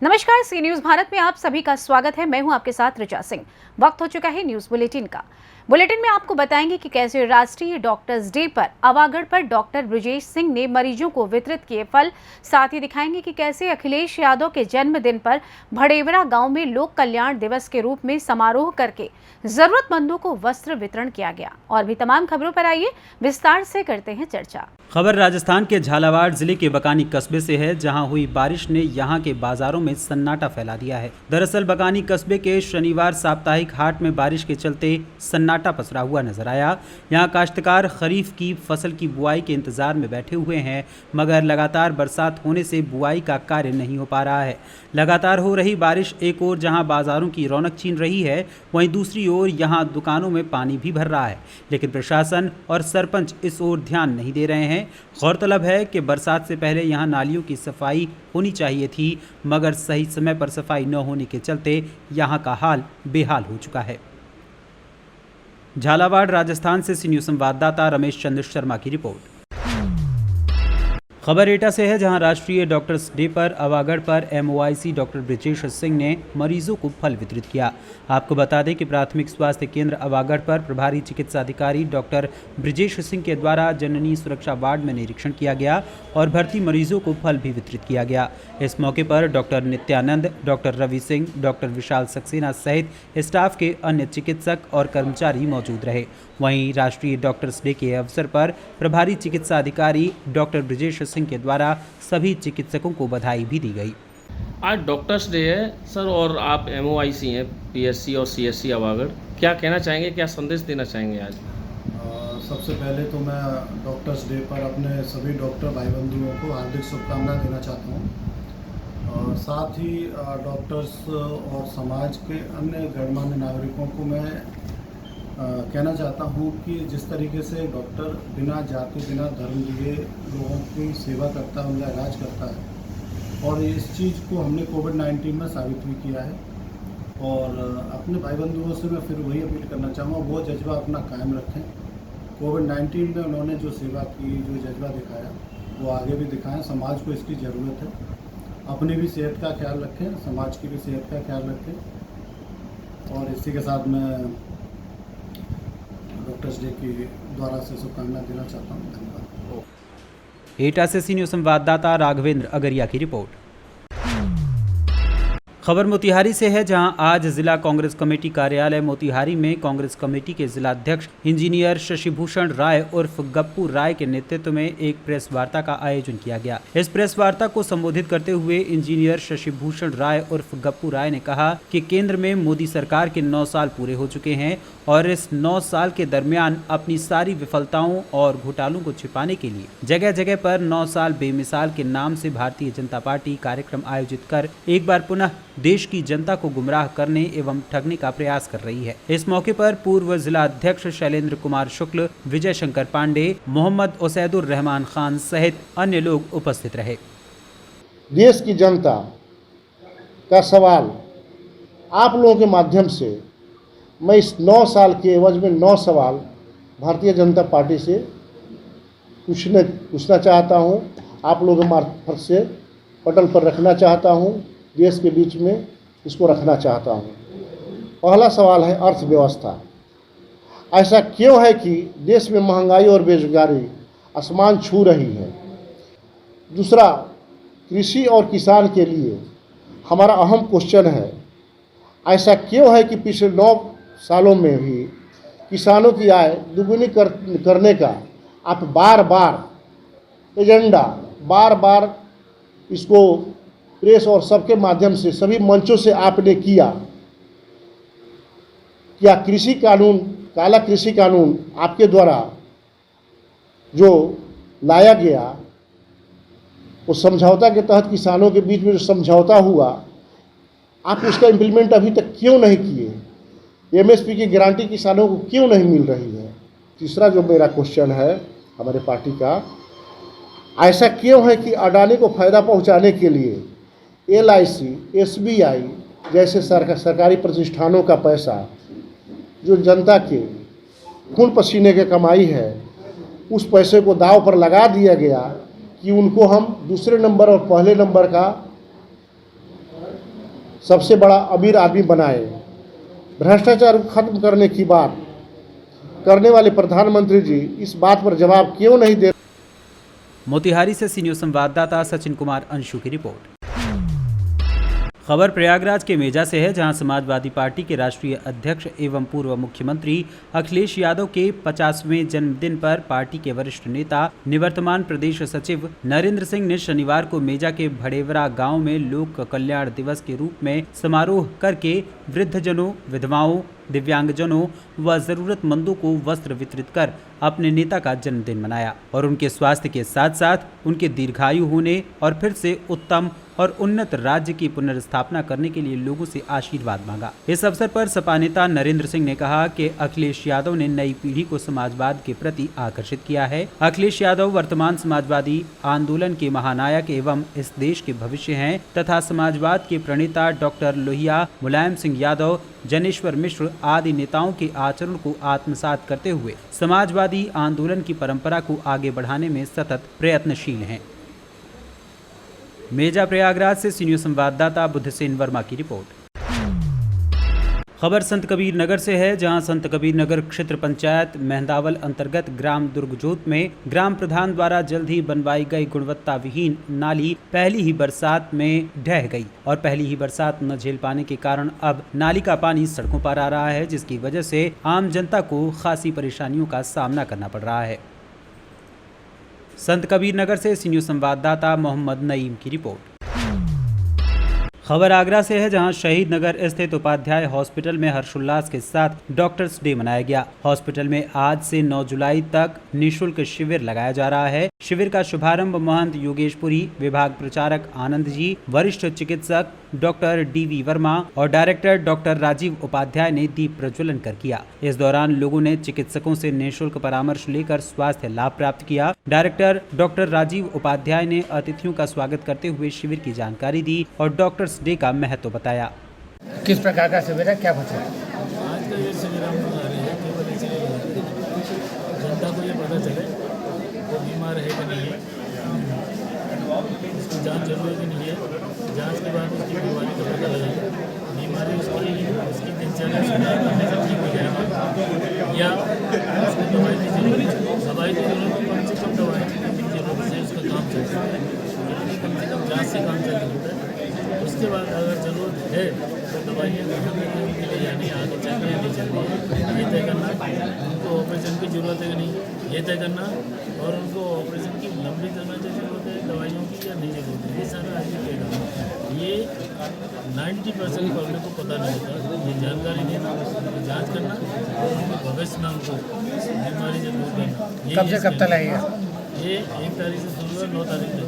नमस्कार, सी न्यूज भारत में आप सभी का स्वागत है। मैं हूं आपके साथ ऋचा सिंह। वक्त हो चुका है न्यूज बुलेटिन का। बुलेटिन में आपको बताएंगे कि कैसे राष्ट्रीय डॉक्टर्स डे पर आवागढ़ पर डॉक्टर ब्रिजेश सिंह ने मरीजों को वितरित किए फल। साथ ही दिखाएंगे कि कैसे अखिलेश यादव के जन्मदिन पर भड़ेवरा गांव में लोक कल्याण दिवस के रूप में समारोह करके जरूरतमंदों को वस्त्र वितरण किया गया। और भी तमाम खबरों पर आइए विस्तार से करते हैं चर्चा। खबर राजस्थान के झालावाड़ जिले के बकानी कस्बे से है, जहां हुई बारिश ने यहां के बाजारों में सन्नाटा फैला दिया है। दरअसल बकानी कस्बे के शनिवार साप्ताहिक हाट में बारिश के चलते सन्नाटा पसरा हुआ नजर आया। यहां काश्तकार खरीफ की फसल की बुआई के इंतजार में बैठे हुए हैं, मगर लगातार बरसात होने से बुआई का कार्य नहीं हो पा रहा है। लगातार हो रही बारिश एक ओर जहां बाजारों की रौनक छीन रही है, वहीं दूसरी ओर यहां दुकानों में पानी भी भर रहा है, लेकिन प्रशासन और सरपंच इस ओर ध्यान नहीं दे रहे हैं। गौरतलब है कि बरसात से पहले यहां नालियों की सफाई होनी चाहिए थी, मगर सही समय पर सफाई न होने के चलते यहां का हाल बेहाल हो चुका है। झालावाड़ राजस्थान से सी न्यूज संवाददाता रमेश चंद्र शर्मा की रिपोर्ट। खबर एटा से है, जहां राष्ट्रीय डॉक्टर्स डे पर आवागढ़ पर MOIC डॉक्टर ब्रिजेश सिंह ने मरीजों को फल वितरित किया। आपको बता दें कि प्राथमिक स्वास्थ्य केंद्र आवागढ़ पर प्रभारी चिकित्सा अधिकारी डॉक्टर ब्रिजेश सिंह के द्वारा जननी सुरक्षा वार्ड में निरीक्षण किया गया और भर्ती मरीजों को फल भी वितरित किया गया। इस मौके पर doctor Nityanand, doctor Ravi Singh, doctor Vishal Saxena सहित स्टाफ के अन्य चिकित्सक और कर्मचारी मौजूद रहे। वहीं राष्ट्रीय डॉक्टर्स डे के अवसर पर प्रभारी चिकित्सा अधिकारी डॉक्टर ब्रिजेश सिंह के द्वारा सभी चिकित्सकों को बधाई भी दी गई। आज डॉक्टर्स डे है सर, और आप MOIC हैं PSC और CSC आवागढ़, क्या कहना चाहेंगे, क्या संदेश देना चाहेंगे आज? सबसे पहले तो मैं डॉक्टर्स डे पर अपने सभी डॉक्टर भाई बंधुओं को हार्दिक शुभकामनाएं देना चाहता हूं। और साथ ही डॉक्टर्स और समाज के अन्य गणमान्य नागरिकों को मैं कहना चाहता हूं कि जिस तरीके से डॉक्टर बिना जाति बिना धर्म लिए लोगों की सेवा करता है, उनका इलाज करता है, और इस चीज़ को हमने कोविड-19 में साबित भी किया है। और अपने भाई बंधुओं से मैं फिर वही अपील करना चाहूँगा, वो जज्बा अपना कायम रखें। कोविड-19 में उन्होंने जो सेवा की, जो जज्बा दिखाया, वो आगे भी दिखाएं। समाज को इसकी ज़रूरत है। अपनी भी सेहत का ख्याल रखें, समाज की भी सेहत का ख्याल रखें। और इसी के साथ मैं डॉक्टर्स डे की द्वारा से शुभकामनाएं देना चाहता हूँ। धन्यवाद। एटा से सी न्यूज संवाददाता राघवेंद्र अगरिया की रिपोर्ट। खबर मोतिहारी से है, जहां आज जिला कांग्रेस कमेटी कार्यालय मोतिहारी में कांग्रेस कमेटी के जिला अध्यक्ष इंजीनियर शशिभूषण राय उर्फ गप्पू राय के नेतृत्व में एक प्रेस वार्ता का आयोजन किया गया। इस प्रेस वार्ता को संबोधित करते हुए इंजीनियर शशिभूषण राय उर्फ गप्पू राय ने कहा कि केंद्र में मोदी सरकार के 9 साल पूरे हो चुके हैं और इस 9 साल के दरमियान अपनी सारी विफलताओं और घोटालों को छिपाने के लिए जगह जगह पर 9 साल बेमिसाल के नाम से भारतीय जनता पार्टी कार्यक्रम आयोजित कर एक बार पुनः देश की जनता को गुमराह करने एवं ठगने का प्रयास कर रही है। इस मौके पर पूर्व जिला अध्यक्ष शैलेंद्र कुमार शुक्ल, विजय शंकर पांडे, मोहम्मद ओसैदुर रहमान खान सहित अन्य लोग उपस्थित रहे। देश की जनता का सवाल आप लोगों के माध्यम से मैं इस 9 साल के एवज में 9 सवाल भारतीय जनता पार्टी से पूछना चाहता हूं। आप लोगों के मार्फत से पटल पर रखना चाहता हूं, देश के बीच में इसको रखना चाहता हूं। पहला सवाल है अर्थव्यवस्था। ऐसा क्यों है कि देश में महंगाई और बेरोजगारी आसमान छू रही है? दूसरा, कृषि और किसान के लिए हमारा अहम क्वेश्चन है, ऐसा क्यों है कि पिछले 9 सालों में भी किसानों की आय दुगुनी करने का आप बार बार एजेंडा इसको प्रेस और सबके माध्यम से सभी मंचों से आपने किया? क्या कृषि कानून, काला कृषि कानून आपके द्वारा जो लाया गया, वो समझौता के तहत किसानों के बीच में जो समझौता हुआ, आप उसका इम्प्लीमेंट अभी तक क्यों नहीं किए? MSP की गारंटी किसानों को क्यों नहीं मिल रही है? तीसरा जो मेरा क्वेश्चन है हमारे पार्टी का, ऐसा क्यों है कि अडानी को फ़ायदा पहुंचाने के लिए LIC, SBI जैसे सरकारी प्रतिष्ठानों का पैसा, जो जनता के खून पसीने की कमाई है, उस पैसे को दांव पर लगा दिया गया कि उनको हम दूसरे नंबर और पहले नंबर का सबसे बड़ा अमीर आदमी बनाए। भ्रष्टाचार को खत्म करने की बात करने वाले प्रधानमंत्री जी इस बात पर जवाब क्यों नहीं दे। मोतिहारी से सी न्यूज़ संवाददाता सचिन कुमार अंशु की रिपोर्ट। खबर प्रयागराज के मेजा से है, जहां समाजवादी पार्टी के राष्ट्रीय अध्यक्ष एवं पूर्व मुख्यमंत्री अखिलेश यादव के 50वें जन्मदिन पर पार्टी के वरिष्ठ नेता निवर्तमान प्रदेश सचिव नरेंद्र सिंह ने शनिवार को मेजा के भड़ेवरा गांव में लोक कल्याण दिवस के रूप में समारोह करके वृद्धजनों, विधवाओं, दिव्यांगजनों व जरूरतमंदों को वस्त्र वितरित कर अपने नेता का जन्मदिन मनाया और उनके स्वास्थ्य के साथ साथ उनके दीर्घायु होने और फिर से उत्तम और उन्नत राज्य की पुनर्स्थापना करने के लिए लोगों से आशीर्वाद मांगा। इस अवसर पर सपा नेता नरेंद्र सिंह ने कहा कि अखिलेश यादव ने नई पीढ़ी को समाजवाद के प्रति आकर्षित किया है। अखिलेश यादव वर्तमान समाजवादी आंदोलन के महानायक एवं इस देश के भविष्य हैं तथा समाजवाद के प्रणेता डॉक्टर लोहिया, मुलायम सिंह यादव, जनेश्वर मिश्र आदि नेताओं के आचरण को आत्मसात करते हुए समाजवादी आंदोलन की परंपरा को आगे बढ़ाने में सतत प्रयत्नशील हैं। मेजा प्रयागराज से सी न्यूज़ संवाददाता बुद्धसेन वर्मा की रिपोर्ट। खबर संत कबीर नगर से है, जहां संत कबीर नगर क्षेत्र पंचायत मेहंदावल अंतर्गत ग्राम दुर्गजोत में ग्राम प्रधान द्वारा जल्द ही बनवाई गई गुणवत्ता विहीन नाली पहली ही बरसात में ढह गई और पहली ही बरसात न झेल पाने के कारण अब नाली का पानी सड़कों पर आ रहा है, जिसकी वजह से आम जनता को खासी परेशानियों का सामना करना पड़ रहा है। संत कबीर नगर से सी न्यूज़ संवाददाता मोहम्मद नईम की रिपोर्ट। खबर आगरा से है, जहां शहीद नगर स्थित उपाध्याय हॉस्पिटल में हर्षोल्लास के साथ डॉक्टर्स डे मनाया गया। हॉस्पिटल में आज से 9 जुलाई तक निःशुल्क शिविर लगाया जा रहा है। शिविर का शुभारंभ महंत योगेशपुरी, विभाग प्रचारक आनंद जी, वरिष्ठ चिकित्सक डॉक्टर DV वर्मा और डायरेक्टर डॉक्टर राजीव उपाध्याय ने दीप प्रज्वलन कर किया। इस दौरान लोगों ने चिकित्सकों से निःशुल्क परामर्श लेकर स्वास्थ्य लाभ प्राप्त किया। डायरेक्टर डॉक्टर राजीव उपाध्याय ने अतिथियों का स्वागत करते हुए शिविर की जानकारी दी और डॉक्टर्स डे का महत्व बताया। किस प्रकार का शिविर है, क्या पूछा? आज का ये शिविर हम बना रहे हैं केवल इसलिए जनता को ये पता चले वो बीमार है कि नहीं है, उसकी जांच जरूरी कि नहीं है, जांच के बाद उसकी बीमारी का पता लगेगा, बीमारी उसकी दिनचर्या सुधार करने से ठीक हो जाएगा या उसको दवाई की जरूरत है, दवाई की जरूरत है, कम से कम दवाई की जरूरत से उसका काम चल सकता है, कम से कम जाँच से काम चल सकता है। उसके बाद अगर ज़रूरत है तो दवाइयाँ कहाँ के लिए जानी, आगे चल रही है नहीं चल रही है, ये तय करना, उनको ऑपरेशन की ज़रूरत है कि नहीं ये तय करना और उनको ऑपरेशन की लंबी समय की ज़रूरत है दवाइयों की या नहीं ज़रूरत है, ये सारा आगे तय करना। ये 90% पब्लिक को पता नहीं होता, ये जानकारी देना, जाँच करना और उनके भविष्य में उनको बीमारी से दूर करना। कब से कब तक लगेगा? ये 1 तारीख से शुरू है, 9 तारीख तक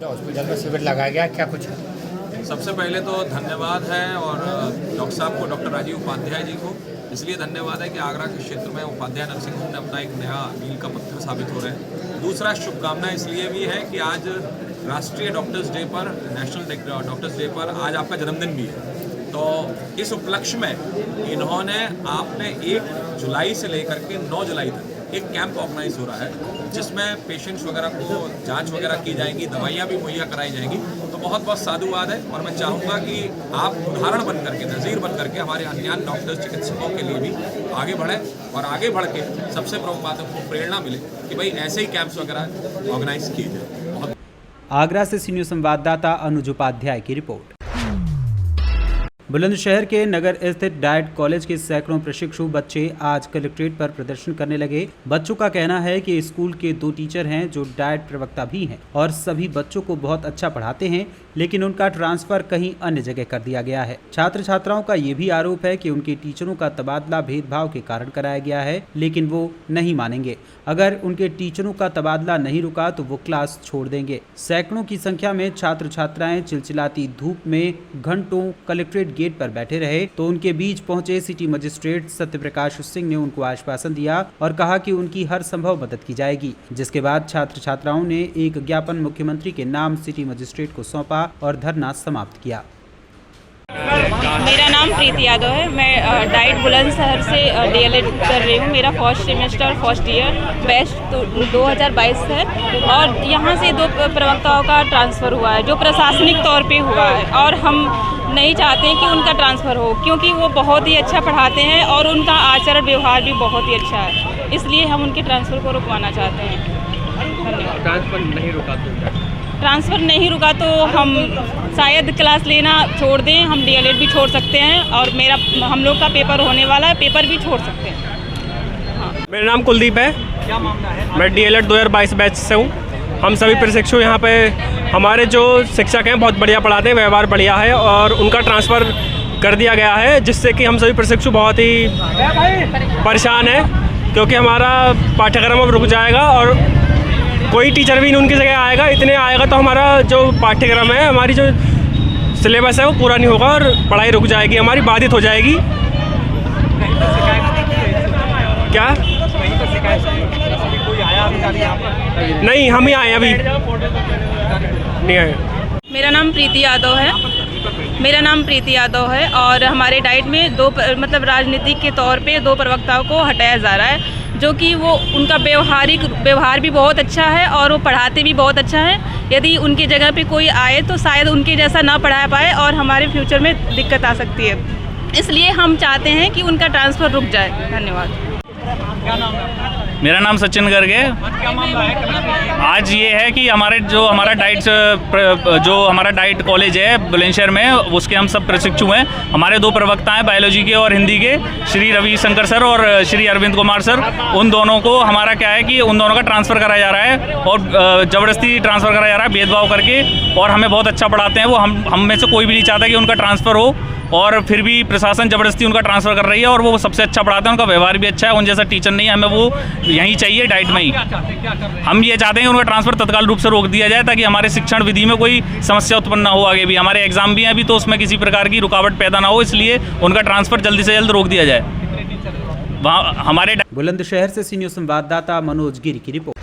हॉस्पिटल में शिविर लगाया गया, क्या कुछ? सबसे पहले तो धन्यवाद है और डॉक्टर साहब को, डॉक्टर राजीव उपाध्याय जी को इसलिए धन्यवाद है कि आगरा के क्षेत्र में उपाध्याय नर्सिंग होम ने अपना एक नया मील का पत्थर साबित हो रहे हैं। दूसरा शुभकामना इसलिए भी है कि आज राष्ट्रीय डॉक्टर्स डे पर, नेशनल डॉक्टर्स डे पर आज आपका जन्मदिन भी है, तो इस उपलक्ष्य में इन्होंने आपने 1 जुलाई से लेकर के 9 जुलाई तक एक कैंप ऑर्गेनाइज हो रहा है जिसमें पेशेंट्स वगैरह को जांच वगैरह की जाएंगी, दवाइयाँ भी मुहैया कराई जाएंगी। तो बहुत बहुत साधुवाद है और मैं चाहूँगा कि आप उदाहरण बन करके, नज़ीर बन करके हमारे अन्य डॉक्टर्स, चिकित्सकों के लिए भी आगे बढ़ें और आगे बढ़ के सबसे प्रमुख बात है प्रेरणा मिले कि भाई ऐसे ही कैंप्स वगैरह ऑर्गेनाइज किए जाए। आगरा से सी न्यूज़ संवाददाता अनुज उपाध्याय की रिपोर्ट। बुलंदशहर के नगर स्थित डाइट कॉलेज के सैकड़ों प्रशिक्षु बच्चे आज कलेक्ट्रेट पर प्रदर्शन करने लगे। बच्चों का कहना है कि स्कूल के 2 टीचर हैं जो डाइट प्रवक्ता भी हैं और सभी बच्चों को बहुत अच्छा पढ़ाते हैं, लेकिन उनका ट्रांसफर कहीं अन्य जगह कर दिया गया है। छात्र छात्राओं का ये भी आरोप है कि उनके टीचरों का तबादला भेदभाव के कारण कराया गया है, लेकिन वो नहीं मानेंगे। अगर उनके टीचरों का तबादला नहीं रुका तो वो क्लास छोड़ देंगे। सैकड़ों की संख्या में छात्र छात्राएं चिलचिलाती धूप में घंटों कलेक्ट्रेट गेट पर बैठे रहे, तो उनके बीच पहुंचे सिटी मजिस्ट्रेट सत्यप्रकाश सिंह ने उनको आश्वासन दिया और कहा कि उनकी हर संभव मदद की जाएगी। जिसके बाद छात्र छात्राओं ने एक ज्ञापन मुख्यमंत्री के नाम सिटी मजिस्ट्रेट को सौंपा और धरना समाप्त किया। मेरा नाम प्रीति यादव है। मैं डाइट बुलंदशहर से DLED कर रही हूँ। मेरा first semester first year batch 2022 है और यहाँ से 2 प्रवक्ताओं का ट्रांसफ़र हुआ है जो प्रशासनिक तौर पे हुआ है, और हम नहीं चाहते हैं कि उनका ट्रांसफ़र हो, क्योंकि वो बहुत ही अच्छा पढ़ाते हैं और उनका आचरण व्यवहार भी बहुत ही अच्छा है, इसलिए हम उनके ट्रांसफ़र को रुकवाना चाहते हैं। धन्यवाद। ट्रांसफ़र नहीं रुका तो हम शायद क्लास लेना छोड़ दें, हम डीएलएड भी छोड़ सकते हैं, और हम लोग का पेपर होने वाला है, पेपर भी छोड़ सकते हैं। हाँ। मेरा नाम कुलदीप है। क्या मामला है? मैं डीएलएड 2022 बैच से हूँ। हम सभी प्रशिक्षु यहाँ पे, हमारे जो शिक्षक हैं बहुत बढ़िया पढ़ाते हैं, व्यवहार बढ़िया है, और उनका ट्रांसफ़र कर दिया गया है, जिससे कि हम सभी प्रशिक्षु बहुत ही परेशान हैं, क्योंकि हमारा पाठ्यक्रम अब रुक जाएगा और कोई टीचर भी नहीं उनकी जगह आएगा। इतने आएगा तो हमारा जो पाठ्यक्रम है, हमारी जो सिलेबस है वो पूरा नहीं होगा और पढ़ाई रुक जाएगी, हमारी बाधित हो जाएगी। क्या नहीं, हम ही आए अभी नहीं आए। मेरा नाम प्रीति यादव है और हमारे डाइट में 2 मतलब राजनीतिक के तौर पे 2 प्रवक्ताओं को हटाया जा रहा है, जो कि वो उनका व्यवहार भी बहुत अच्छा है और वो पढ़ाते भी बहुत अच्छा है। यदि उनकी जगह पे कोई आए तो शायद उनके जैसा ना पढ़ा पाए और हमारे फ्यूचर में दिक्कत आ सकती है, इसलिए हम चाहते हैं कि उनका ट्रांसफ़र रुक जाए। धन्यवाद। मेरा नाम सचिन गर्ग है। आज ये है कि हमारा डाइट कॉलेज है बुलंदशहर में, उसके हम सब प्रशिक्षु हैं। हमारे 2 प्रवक्ता हैं बायोलॉजी के और हिंदी के, श्री रविशंकर सर और श्री अरविंद कुमार सर। उन दोनों को हमारा क्या है कि उन दोनों का ट्रांसफ़र कराया जा रहा है और ज़बरदस्ती ट्रांसफ़र कराया जा रहा है, भेदभाव करके, और हमें बहुत अच्छा पढ़ाते हैं वो। हम में से कोई भी नहीं चाहता कि उनका ट्रांसफ़र हो, और फिर भी प्रशासन ज़बरदस्ती उनका ट्रांसफ़र कर रही है, और वो सबसे अच्छा पढ़ाते हैं, उनका व्यवहार भी अच्छा है, उन जैसा टीचर नहीं है, हमें वो यहीं चाहिए डाइट में ही। हम ये चाहते हैं कि उनका ट्रांसफ़र तत्काल रूप से रोक दिया जाए, ताकि हमारे शिक्षण विधि में कोई समस्या उत्पन्न ना हो। आगे भी हमारे एग्ज़ाम भी हैं अभी, तो उसमें किसी प्रकार की रुकावट पैदा ना हो, इसलिए उनका ट्रांसफ़र जल्दी से जल्द रोक दिया जाए। वहाँ हमारे बुलंदशहर से सीनियर संवाददाता मनोज गिरी की रिपोर्ट।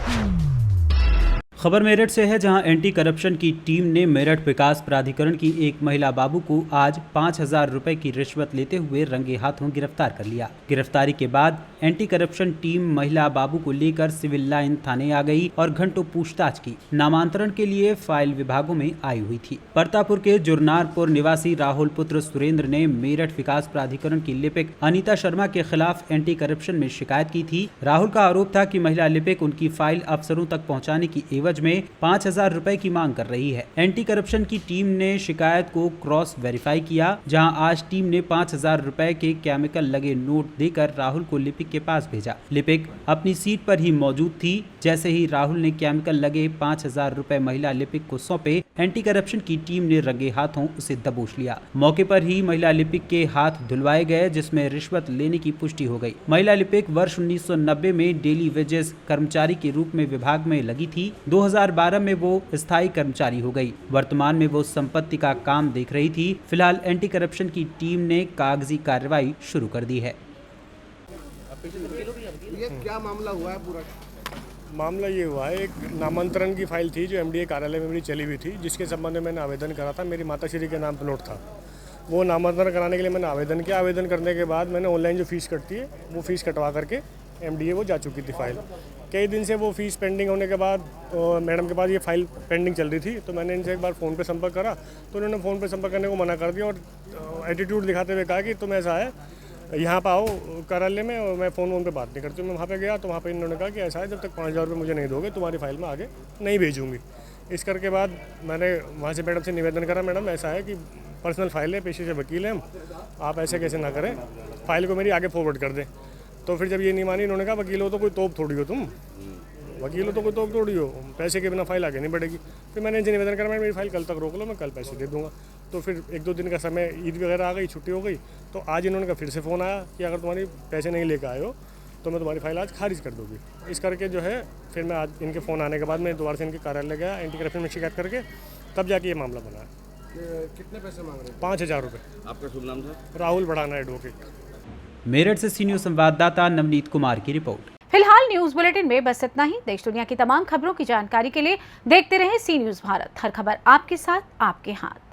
खबर मेरठ से है, जहां एंटी करप्शन की टीम ने मेरठ विकास प्राधिकरण की एक महिला बाबू को आज 5,000 रुपए की रिश्वत लेते हुए रंगे हाथों गिरफ्तार कर लिया। गिरफ्तारी के बाद एंटी करप्शन टीम महिला बाबू को लेकर सिविल लाइन थाने आ गई और घंटों पूछताछ की। नामांतरण के लिए फाइल विभागों में आई हुई थी। परतापुर के जुरनारपुर निवासी राहुल पुत्र सुरेंद्र ने मेरठ विकास प्राधिकरण की लिपिक अनीता शर्मा के खिलाफ एंटी करप्शन में शिकायत की थी। राहुल का आरोप था कि महिला लिपिक उनकी फाइल अफसरों तक पहुँचाने की एवज में 5,000 रुपए की मांग कर रही है। एंटी करप्शन की टीम ने शिकायत को क्रॉस वेरीफाई किया, जहां आज टीम ने 5,000 रुपए के केमिकल लगे नोट देकर राहुल को लिपिक के पास भेजा। लिपिक अपनी सीट पर ही मौजूद थी। जैसे ही राहुल ने केमिकल लगे 5,000 रुपए महिला लिपिक को सौंपे, एंटी करप्शन की टीम ने रंगे हाथों उसे दबोच लिया। मौके पर ही महिला लिपिक के हाथ धुलवाए गए, जिसमें रिश्वत लेने की पुष्टि हो गई। महिला लिपिक वर्ष 1990 में डेली वेजेस कर्मचारी के रूप में विभाग में लगी थी। 2012 में वो स्थायी कर्मचारी हो गई। वर्तमान में वो संपत्ति का काम देख रही थी। फिलहाल एंटी करप्शन की टीम ने कागजी कार्रवाई शुरू कर दी है। ये क्या मामला हुआ है पूरा? मामला ये हुआ है, एक नामांतरण की फाइल थी जो एमडीए कार्यालय में मेरी चली हुई थी, जिसके संबंध में मैंने आवेदन करा था। मेरी माताश्री के नाम पर नोट था। वो नामांतरण कराने के लिए मैंने आवेदन किया। आवेदन करने के बाद मैंने ऑनलाइन जो फीस कटती है वो फीस कटवा करके एमडीए वो जा चुकी थी फाइल। कई दिन से वो फीस पेंडिंग होने के बाद मैडम के पास ये फाइल पेंडिंग चल रही थी, तो मैंने इनसे एक बार फ़ोन पे संपर्क करा, तो उन्होंने फ़ोन पे संपर्क करने को मना कर दिया और एटीट्यूड दिखाते हुए कहा कि तुम ऐसा है यहाँ पर आओ कार्यालय में, और मैं फ़ोन पे बात नहीं करती हूँ। मैं वहाँ पे गया तो वहाँ पे इन्होंने कहा कि ऐसा है, जब तक 5,000 रुपये मुझे नहीं दोगे तुम्हारी फाइल में आगे नहीं भेजूँगी। इस करके बाद मैंने वहाँ से मैडम से निवेदन करा, मैडम ऐसा है कि पर्सनल फाइल है, पेशे से वकील हैं हम, आप ऐसे कैसे ना करें, फाइल को मेरी आगे फॉरवर्ड कर दें। तो फिर जब ये नहीं मानी, इन्होंने कहा वकील हो तो कोई तोप थोड़ी हो, तुम वकील हो तो कोई तोप थोड़ी हो, पैसे के बिना फाइल आगे नहीं बढ़ेगी। फिर मैंने इनसे निवेदन करा, मेरी फाइल कल तक रोक लो, मैं कल पैसे दे दूँगा। तो फिर 1-2 दिन का समय, ईद वगैरह आ गई, छुट्टी हो गई, तो आज इन्होंने कहा फिर से फ़ोन आया कि अगर तुम्हारी पैसे नहीं लेकर आए हो तो मैं तुम्हारी फाइल आज खारिज कर दूँगी। इस करके जो है फिर मैं आज इनके फ़ोन आने के बाद मैं दोबारा से इनके कार्यालय गया, एंटी करप्शन में शिकायत करके, तब जाके ये मामला बना है। कितने पैसे मांग रहे हैं? 5,000 रुपये। आपका शुभ नाम था? राहुल बढ़ाना एडवोकेट। मेरठ से सीनियर संवाददाता नवनीत कुमार की रिपोर्ट। फिलहाल न्यूज बुलेटिन में बस इतना ही। देश दुनिया की तमाम खबरों की जानकारी के लिए देखते रहें सी न्यूज़ भारत। हर खबर आपके साथ, आपके हाथ।